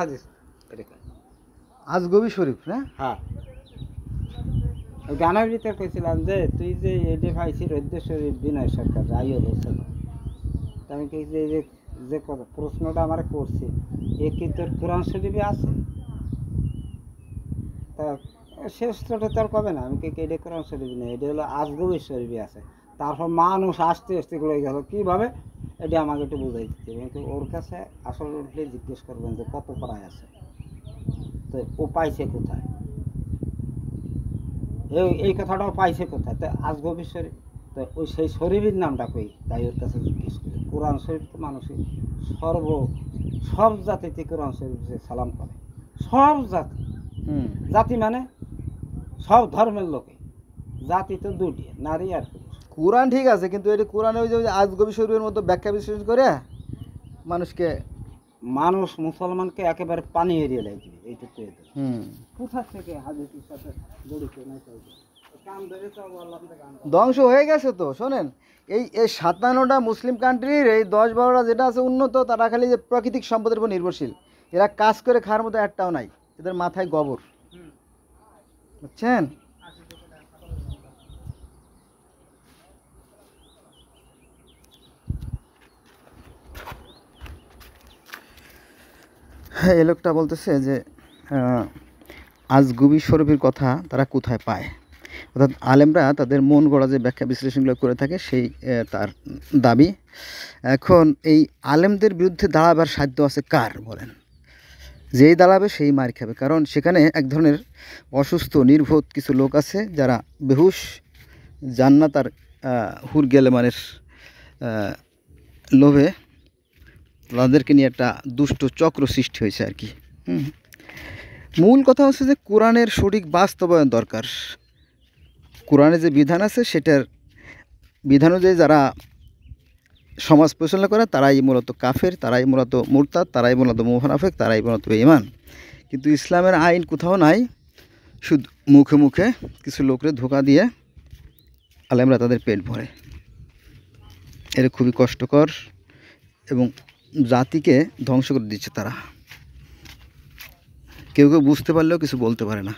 হাদিস এরকম। আজগবি শরীফ না? হ্যাঁ, ওই গানের ভিতরে কইছিলাম যে তুই যে এডে পাইছি রৈদ্র শরীফ বিনয় সরকার যাই হলো ছিল, তা আমি কি যে যে যে প্রশ্নটা আমার করছি এ কি তোর কোরআন শরীফে আছে? তা শেষ ছোটো তোর কবে না, আমি কি এটা কোরআন শরীফ নেই, এটা হলো আজগবি শরীফে আছে। তারপর মানুষ আসতে আসতে গুলো গেল কীভাবে, এটা আমাকে একটু বুঝাই দিতে হবে। কিন্তু ওর কাছে আসলে উঠলে জিজ্ঞেস করবেন যে কত পড়ায় আছে, তো ও পাইছে কোথায়, এই কথাটাও পাইছে কোথায়, তো আজগবি শরীফ, তো ওই সেই শরীফের নামটা কই, তাই ওর কাছে জিজ্ঞেস করি। কোরআন শরীফ তো মানুষের সব জাতিতে কোরআন শরীফ যে সালাম করে, সব জাতি, জাতি মানে সব ধর্মের লোকে, জাতি তো দুটি, নারী আর পুরুষ। কোরআন ঠিক আছে, কিন্তু এটা কোরআনে ওই যে আজগবি শরীফের মতো ব্যাখ্যা বিশ্লেষণ করে মানুষকে মানুষ মুসলমানকে একেবারে পানি এড়িয়ে লাগবে, এইটুকু কোথা থেকে হাদিসের সাথে জড়িত নাই কাম ধরে তো আল্লাহ ধ্বংস হয়ে গেছে। তো শোনেন, এই 57টা মুসলিম কান্ট্রির এই 10-12টা যেটা আছে উন্নত, তারা খালি যে প্রাকৃতিক সম্পদের উপর নির্ভরশীল। এরা কাজ করে খাওয়ার মতো একটাও নাই, এদের মাথায় গোবর, বুঝছেন? হ্যাঁ, এই লোকটা বলতেছে যে আজগবি শরীফের কথা তারা কোথায় পায়, অর্থাৎ আলেমরা তাদের মন গড়া যে ব্যাখ্যা বিশ্লেষণগুলো করে থাকে সেই তার দাবি। এখন এই আলেমদের বিরুদ্ধে দাঁড়াবার সাধ্য আছে কার বলেন? যেই দাঁড়াবে সেই মার খাবে, কারণ সেখানে এক ধরনের অসুস্থ নির্বোধ কিছু লোক আছে যারা বেহুশ, জান্নাত আর হুর গেলেমানের লোভে তাদেরকে নিয়ে একটা দুষ্ট চক্র সৃষ্টি হয়েছে আর কি। মূল কথা হচ্ছে যে কোরআনের সঠিক বাস্তবায়ন দরকার। কোরআনে যে বিধান আছে সেটার বিধান অনুযায়ী যারা সমাজ পরিচালনা করে তারাই মূলত কাফের, তারাই মূলত মুরতাদ, তারাই মূলত মুনাফিক, তারাই মূলত বেঈমান। কিন্তু ইসলামের আইন কোথাও নাই, শুধু মুখে মুখে কিছু লোকরে ধোঁকা দিয়ে আলেমরা তাদের পেট ভরে। এটা খুবই কষ্টকর এবং জাতিকে ধ্বংস করে দিচ্ছে তারা। কেউ কেউ বুঝতে পারলেও কিছু বলতে পারে না।